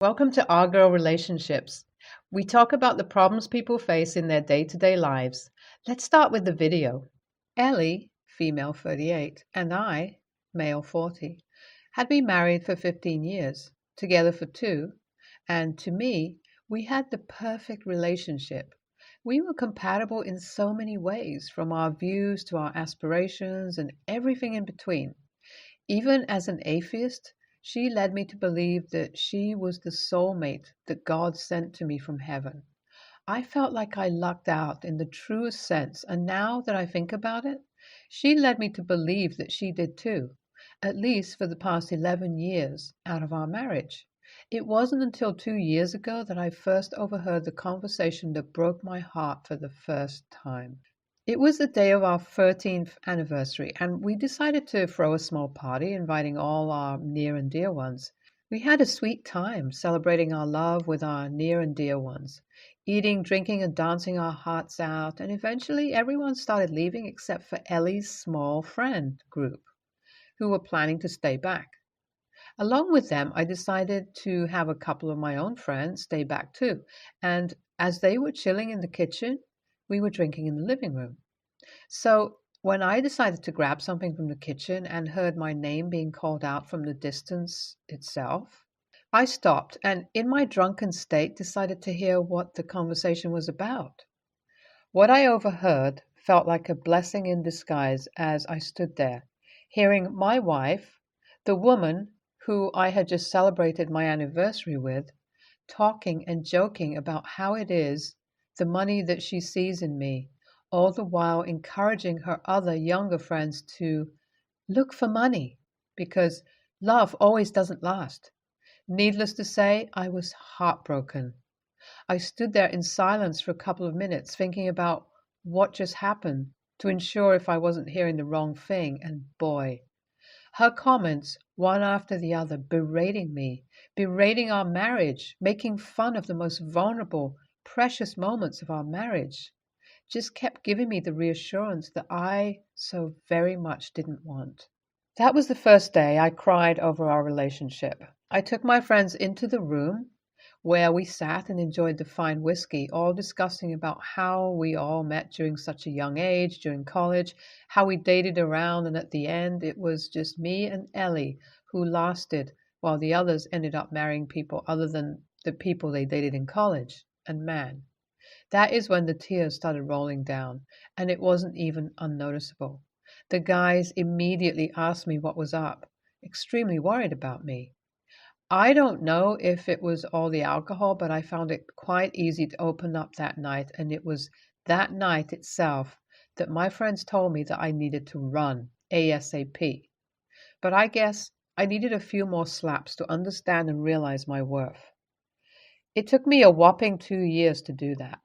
Welcome to Our Girl Relationships. We talk about the problems people face in their day to day lives. Let's start with the video. Ellie, female 38, and I, male 40, had been married for 15 years, together for two, and to me, we had the perfect relationship. We were compatible in so many ways, from our views to our aspirations and everything in between. Even as an atheist, she led me to believe that she was the soulmate that God sent to me from heaven. I felt like I lucked out in the truest sense, and now that I think about it, she led me to believe that she did too, at least for the past 11 years out of our marriage. It wasn't until 2 years ago that I first overheard the conversation that broke my heart for the first time. It was the day of our 13th anniversary, and we decided to throw a small party, inviting all our near and dear ones. We had a sweet time celebrating our love with our near and dear ones, eating, drinking, and dancing our hearts out, and eventually everyone started leaving except for Ellie's small friend group, who were planning to stay back. Along with them, I decided to have a couple of my own friends stay back too, and as they were chilling in the kitchen, we were drinking in the living room. So when I decided to grab something from the kitchen and heard my name being called out from the distance itself, I stopped and, in my drunken state, decided to hear what the conversation was about. What I overheard felt like a blessing in disguise as I stood there, hearing my wife, the woman who I had just celebrated my anniversary with, talking and joking about how it is, the money that she sees in me, all the while encouraging her other younger friends to look for money because love always doesn't last. Needless to say, I was heartbroken. I stood there in silence for a couple of minutes thinking about what just happened to ensure if I wasn't hearing the wrong thing, and boy, her comments, one after the other, berating me, berating our marriage, making fun of the most vulnerable, precious moments of our marriage, just kept giving me the reassurance that I so very much didn't want. That was the first day I cried over our relationship. I took my friends into the room where we sat and enjoyed the fine whiskey, all discussing about how we all met during such a young age, during college, how we dated around, and at the end it was just me and Ellie who lasted, while the others ended up marrying people other than the people they dated in college. And man, that is when the tears started rolling down, and it wasn't even unnoticeable. The guys immediately asked me what was up, extremely worried about me. I don't know if it was all the alcohol, but I found it quite easy to open up that night, and it was that night itself that my friends told me that I needed to run ASAP. But I guess I needed a few more slaps to understand and realize my worth. It took me a whopping 2 years to do that,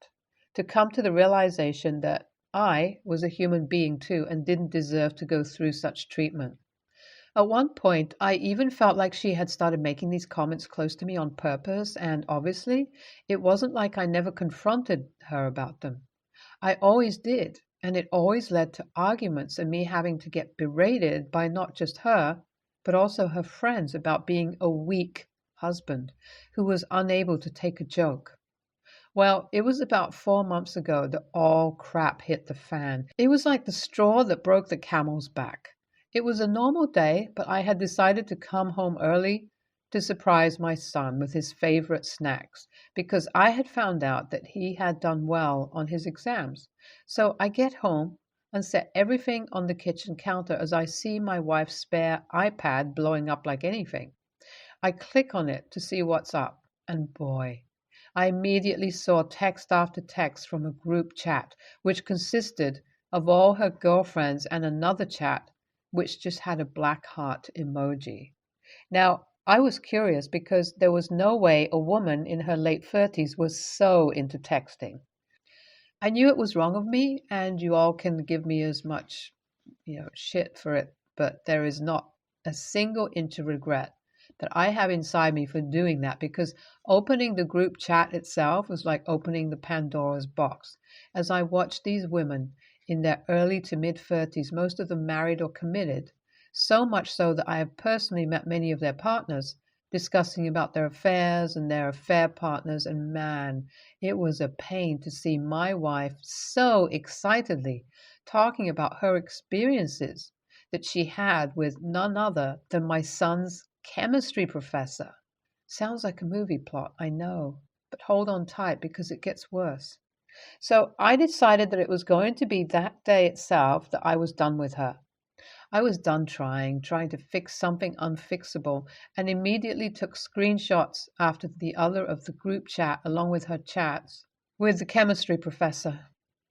to come to the realization that I was a human being too and didn't deserve to go through such treatment. At one point, I even felt like she had started making these comments close to me on purpose, and obviously, it wasn't like I never confronted her about them. I always did, and it always led to arguments and me having to get berated by not just her, but also her friends about being a weak husband who was unable to take a joke. Well, it was about 4 months ago that all crap hit the fan. It was like the straw that broke the camel's back. It was a normal day, but I had decided to come home early to surprise my son with his favorite snacks because I had found out that he had done well on his exams. So I get home and set everything on the kitchen counter as I see my wife's spare iPad blowing up like anything. I click on it to see what's up, and boy, I immediately saw text after text from a group chat, which consisted of all her girlfriends and another chat which just had a black heart emoji. Now, I was curious because there was no way a woman in her late 30s was so into texting. I knew it was wrong of me, and you all can give me as much, shit for it, but there is not a single inch of regret that I have inside me for doing that because opening the group chat itself was like opening the Pandora's box as I watched these women in their early to mid 30s, most of them married or committed, so much so that I have personally met many of their partners, discussing about their affairs and their affair partners. And man, it was a pain to see my wife so excitedly talking about her experiences that she had with none other than my son's chemistry professor. Sounds like a movie plot, I know, but hold on tight because it gets worse. So I decided that it was going to be that day itself that I was done with her. I was done trying to fix something unfixable, and immediately took screenshots after the other of the group chat along with her chats with the chemistry professor.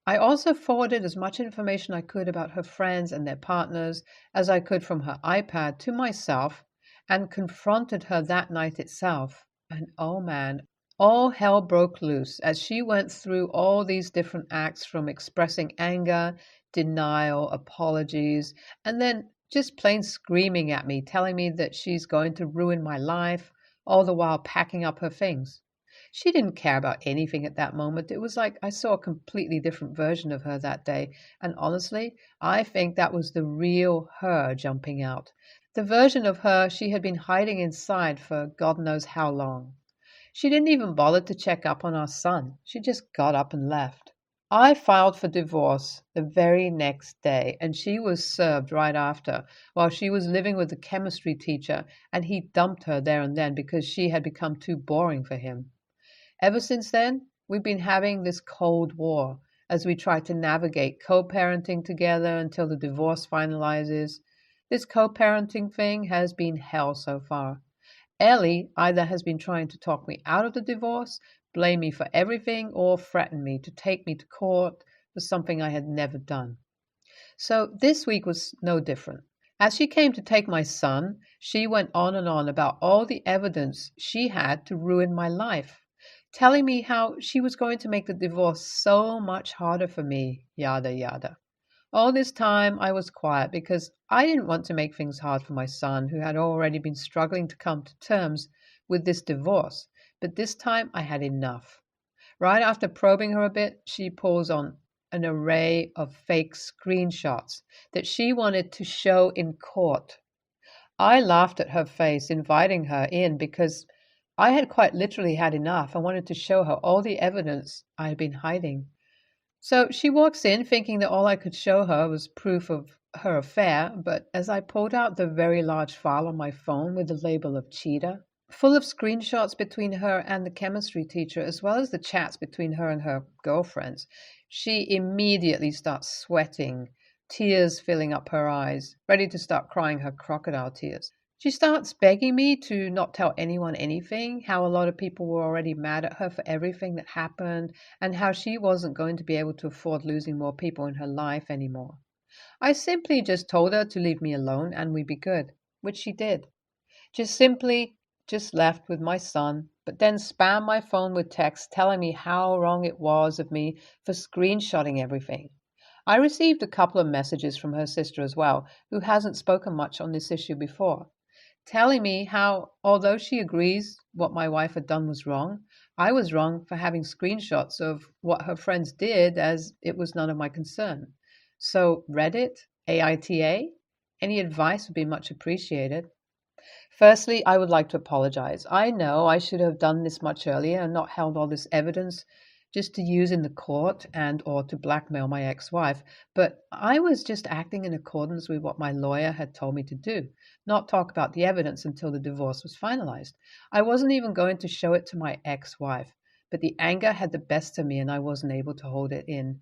I also forwarded as much information I could about her friends and their partners as I could from her iPad to myself and confronted her that night itself. And oh man, all hell broke loose as she went through all these different acts from expressing anger, denial, apologies, and then just plain screaming at me, telling me that she's going to ruin my life, all the while packing up her things. She didn't care about anything at that moment. It was like I saw a completely different version of her that day. And honestly, I think that was the real her jumping out. The version of her she had been hiding inside for God knows how long. She didn't even bother to check up on our son. She just got up and left. I filed for divorce the very next day, and she was served right after, while she was living with the chemistry teacher, and he dumped her there and then because she had become too boring for him. Ever since then, we've been having this cold war as we try to navigate co-parenting together until the divorce finalizes. This co-parenting thing has been hell so far. Ellie either has been trying to talk me out of the divorce, blame me for everything, or threaten me to take me to court for something I had never done. So this week was no different. As she came to take my son, she went on and on about all the evidence she had to ruin my life, telling me how she was going to make the divorce so much harder for me, yada yada. All this time I was quiet because I didn't want to make things hard for my son, who had already been struggling to come to terms with this divorce. But this time I had enough. Right after probing her a bit, she pulls on an array of fake screenshots that she wanted to show in court. I laughed at her face, inviting her in because I had quite literally had enough. I wanted to show her all the evidence I had been hiding. So she walks in thinking that all I could show her was proof of her affair, but as I pulled out the very large file on my phone with the label of cheater, full of screenshots between her and the chemistry teacher, as well as the chats between her and her girlfriends, she immediately starts sweating, tears filling up her eyes, ready to start crying her crocodile tears. She starts begging me to not tell anyone anything, how a lot of people were already mad at her for everything that happened, and how she wasn't going to be able to afford losing more people in her life anymore. I simply just told her to leave me alone and we'd be good, which she did. Just left with my son, but then spammed my phone with texts telling me how wrong it was of me for screenshotting everything. I received a couple of messages from her sister as well, who hasn't spoken much on this issue before, telling me how, although she agrees what my wife had done was wrong, I was wrong for having screenshots of what her friends did, as it was none of my concern. So, Reddit, AITA, any advice would be much appreciated. Firstly, I would like to apologize. I know I should have done this much earlier and not held all this evidence just to use in the court and or to blackmail my ex-wife, but I was just acting in accordance with what my lawyer had told me to do, not talk about the evidence until the divorce was finalized. I wasn't even going to show it to my ex-wife, but the anger had the best of me and I wasn't able to hold it in.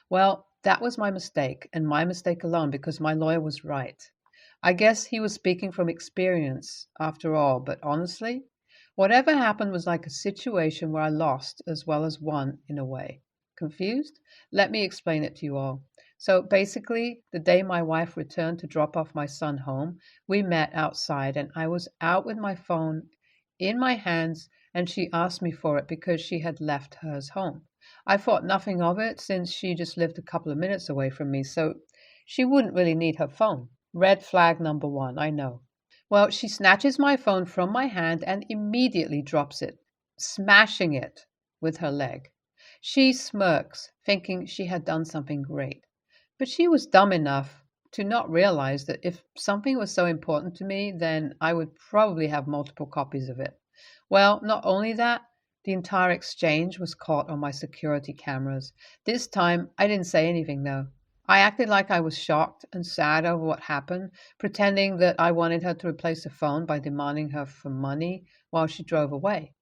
Well, that was my mistake, and my mistake alone, because my lawyer was right. I guess he was speaking from experience after all, but honestly, whatever happened was like a situation where I lost as well as won in a way. Confused? Let me explain it to you all. So basically, the day my wife returned to drop off my son home, we met outside and I was out with my phone in my hands and she asked me for it because she had left hers home. I thought nothing of it since she just lived a couple of minutes away from me, so she wouldn't really need her phone. Red flag number one, I know. Well, she snatches my phone from my hand and immediately drops it, smashing it with her leg. She smirks, thinking she had done something great. But she was dumb enough to not realize that if something was so important to me, then I would probably have multiple copies of it. Well, not only that, the entire exchange was caught on my security cameras. This time, I didn't say anything though. I acted like I was shocked and sad over what happened, pretending that I wanted her to replace the phone by demanding her for money while she drove away.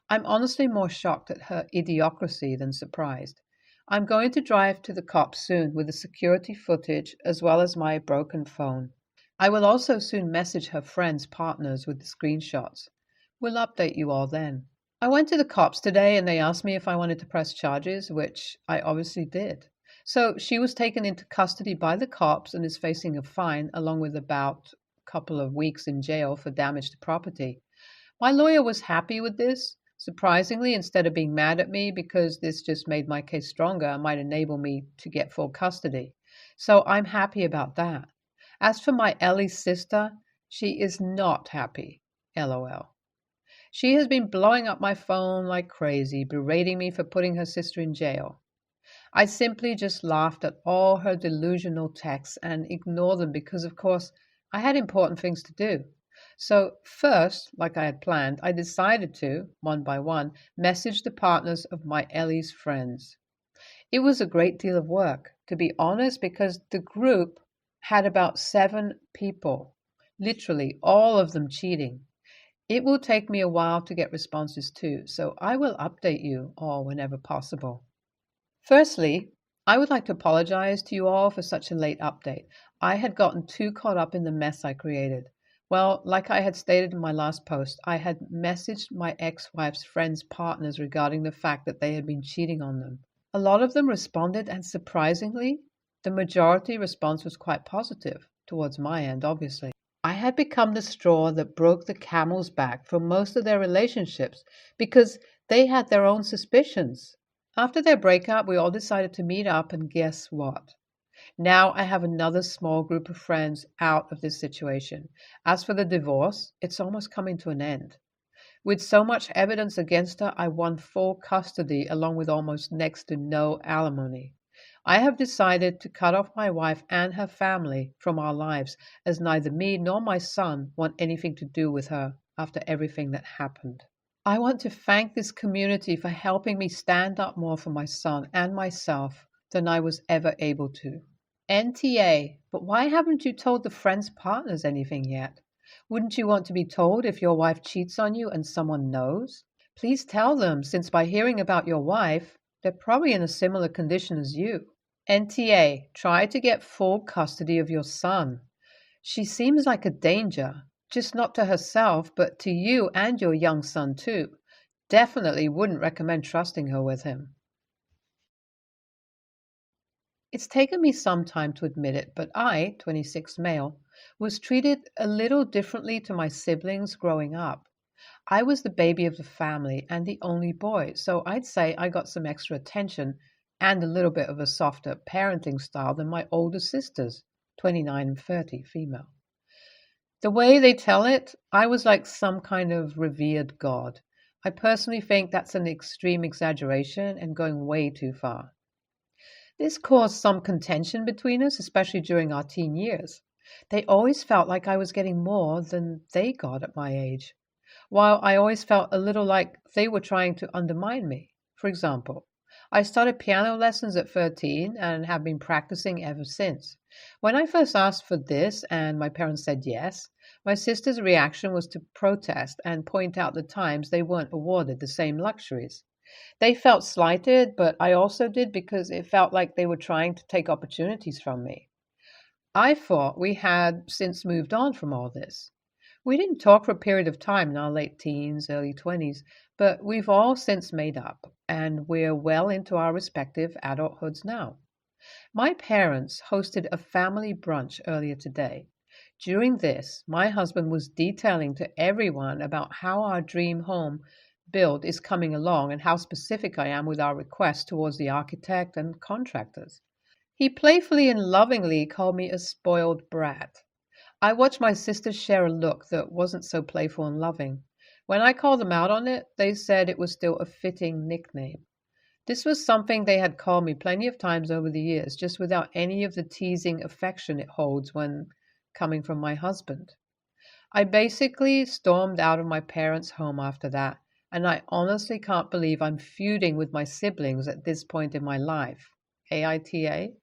I'm honestly more shocked at her idiocracy than surprised. I'm going to drive to the cops soon with the security footage as well as my broken phone. I will also soon message her friends' partners with the screenshots. We'll update you all then. I went to the cops today and they asked me if I wanted to press charges, which I obviously did. So she was taken into custody by the cops and is facing a fine along with about a couple of weeks in jail for damage to property. My lawyer was happy with this. Surprisingly, instead of being mad at me because this just made my case stronger and might enable me to get full custody. So I'm happy about that. As for my Ellie's sister, she is not happy. LOL. She has been blowing up my phone like crazy, berating me for putting her sister in jail. I simply just laughed at all her delusional texts and ignored them because, of course, I had important things to do. So first, like I had planned, I decided to, one by one, message the partners of my Ellie's friends. It was a great deal of work, to be honest, because the group had about 7 people, literally all of them cheating. It will take me a while to get responses too, so I will update you all whenever possible. Firstly, I would like to apologize to you all for such a late update. I had gotten too caught up in the mess I created. Well, like I had stated in my last post, I had messaged my ex-wife's friends' partners regarding the fact that they had been cheating on them. A lot of them responded, and surprisingly, the majority response was quite positive, towards my end, obviously. I had become the straw that broke the camel's back for most of their relationships because they had their own suspicions. After their breakup, we all decided to meet up, and guess what? Now I have another small group of friends out of this situation. As for the divorce, it's almost coming to an end. With so much evidence against her, I won full custody along with almost next to no alimony. I have decided to cut off my wife and her family from our lives, as neither me nor my son want anything to do with her after everything that happened. I want to thank this community for helping me stand up more for my son and myself than I was ever able to. NTA, but why haven't you told the friends' partners anything yet? Wouldn't you want to be told if your wife cheats on you and someone knows? Please tell them, since by hearing about your wife, they're probably in a similar condition as you. NTA, try to get full custody of your son. She seems like a danger, just not to herself, but to you and your young son too. Definitely wouldn't recommend trusting her with him. It's taken me some time to admit it, but I, 26 male, was treated a little differently to my siblings growing up. I was the baby of the family and the only boy, so I'd say I got some extra attention and a little bit of a softer parenting style than my older sisters, 29 and 30, female. The way they tell it, I was like some kind of revered god. I personally think that's an extreme exaggeration and going way too far. This caused some contention between us, especially during our teen years. They always felt like I was getting more than they got at my age, while I always felt a little like they were trying to undermine me. For example, I started piano lessons at 13 and have been practicing ever since. When I first asked for this and my parents said yes, my sister's reaction was to protest and point out the times they weren't awarded the same luxuries. They felt slighted, but I also did because it felt like they were trying to take opportunities from me. I thought we had since moved on from all this. We didn't talk for a period of time in our late teens, early 20s, but we've all since made up, and we're well into our respective adulthoods now. My parents hosted a family brunch earlier today. During this, my husband was detailing to everyone about how our dream home build is coming along and how specific I am with our requests towards the architect and contractors. He playfully and lovingly called me a spoiled brat. I watched my sisters share a look that wasn't so playful and loving. When I called them out on it, they said it was still a fitting nickname. This was something they had called me plenty of times over the years, just without any of the teasing affection it holds when coming from my husband. I basically stormed out of my parents' home after that, and I honestly can't believe I'm feuding with my siblings at this point in my life. AITA?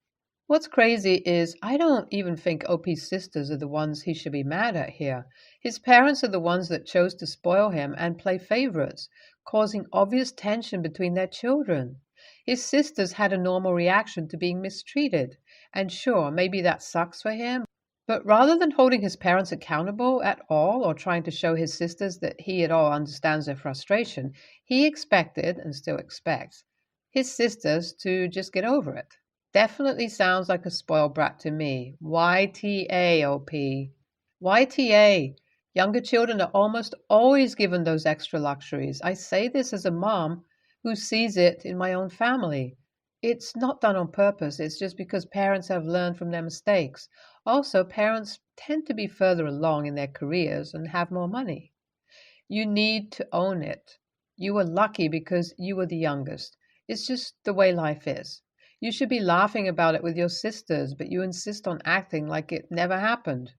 What's crazy is I don't even think OP's sisters are the ones he should be mad at here. His parents are the ones that chose to spoil him and play favorites, causing obvious tension between their children. His sisters had a normal reaction to being mistreated, and sure, maybe that sucks for him, but rather than holding his parents accountable at all or trying to show his sisters that he at all understands their frustration, he expected, and still expects, his sisters to just get over it. Definitely sounds like a spoiled brat to me. YTA, OP. YTA. Younger children are almost always given those extra luxuries. I say this as a mom who sees it in my own family. It's not done on purpose, it's just because parents have learned from their mistakes. Also, parents tend to be further along in their careers and have more money. You need to own it. You were lucky because you were the youngest. It's just the way life is. You should be laughing about it with your sisters, but you insist on acting like it never happened.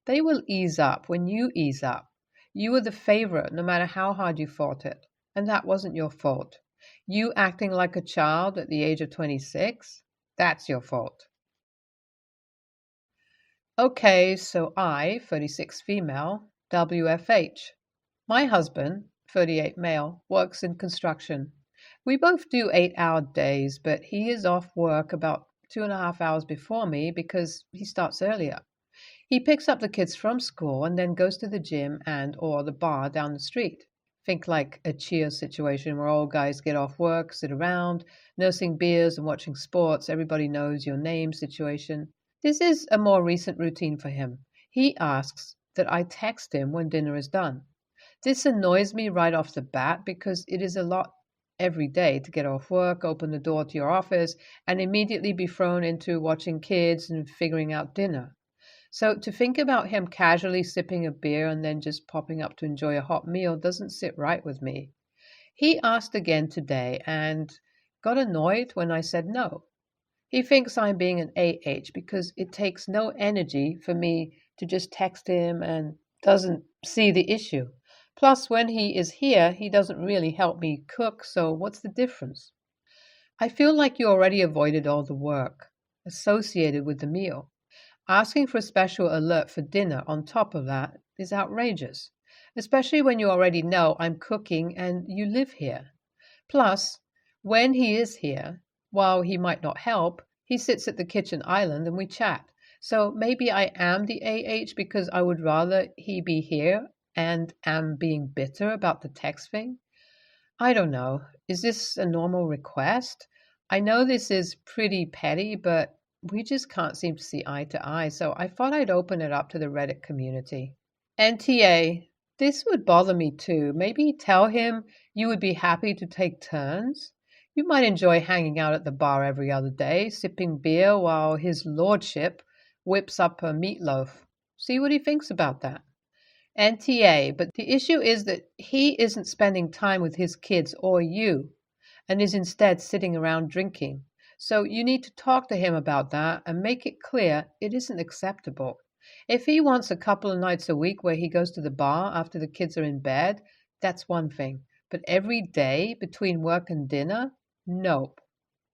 They will ease up when you ease up. You were the favorite no matter how hard you fought it, and that wasn't your fault. You acting like a child at the age of 26, that's your fault. Okay, so I, 36 female, WFH. My husband, 38 male, works in construction. We both do 8-hour days, but he is off work about 2.5 hours before me because he starts earlier. He picks up the kids from school and then goes to the gym and or the bar down the street. Think like a Cheers situation where all guys get off work, sit around, nursing beers and watching sports, everybody knows your name situation. This is a more recent routine for him. He asks that I text him when dinner is done. This annoys me right off the bat because it is a lot every day to get off work, open the door to your office, and immediately be thrown into watching kids and figuring out dinner. So to think about him casually sipping a beer and then just popping up to enjoy a hot meal doesn't sit right with me. He asked again today and got annoyed when I said no. He thinks I'm being an AH because it takes no energy for me to just text him and doesn't see the issue. Plus, when he is here, he doesn't really help me cook, so what's the difference? I feel like you already avoided all the work associated with the meal. Asking for a special alert for dinner on top of that is outrageous, especially when you already know I'm cooking and you live here. Plus, when he is here, while he might not help, he sits at the kitchen island and we chat. So maybe I am the AH because I would rather he be here and am being bitter about the text thing. I don't know. Is this a normal request? I know this is pretty petty, but we just can't seem to see eye to eye, so I thought I'd open it up to the Reddit community. NTA, this would bother me too. Maybe tell him you would be happy to take turns. You might enjoy hanging out at the bar every other day, sipping beer while his lordship whips up a meatloaf. See what he thinks about that. NTA, but the issue is that he isn't spending time with his kids or you, and is instead sitting around drinking. So you need to talk to him about that and make it clear it isn't acceptable. If he wants a couple of nights a week where he goes to the bar after the kids are in bed, that's one thing. But every day between work and dinner? Nope.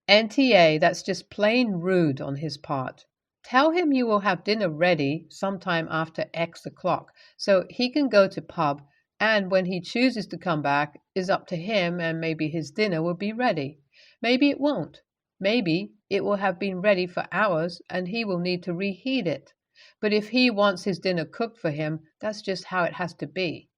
NTA, that's just plain rude on his part. Tell him you will have dinner ready sometime after X o'clock so he can go to pub, and when he chooses to come back is up to him, and maybe his dinner will be ready. Maybe it won't. Maybe it will have been ready for hours and he will need to reheat it. But if he wants his dinner cooked for him, that's just how it has to be.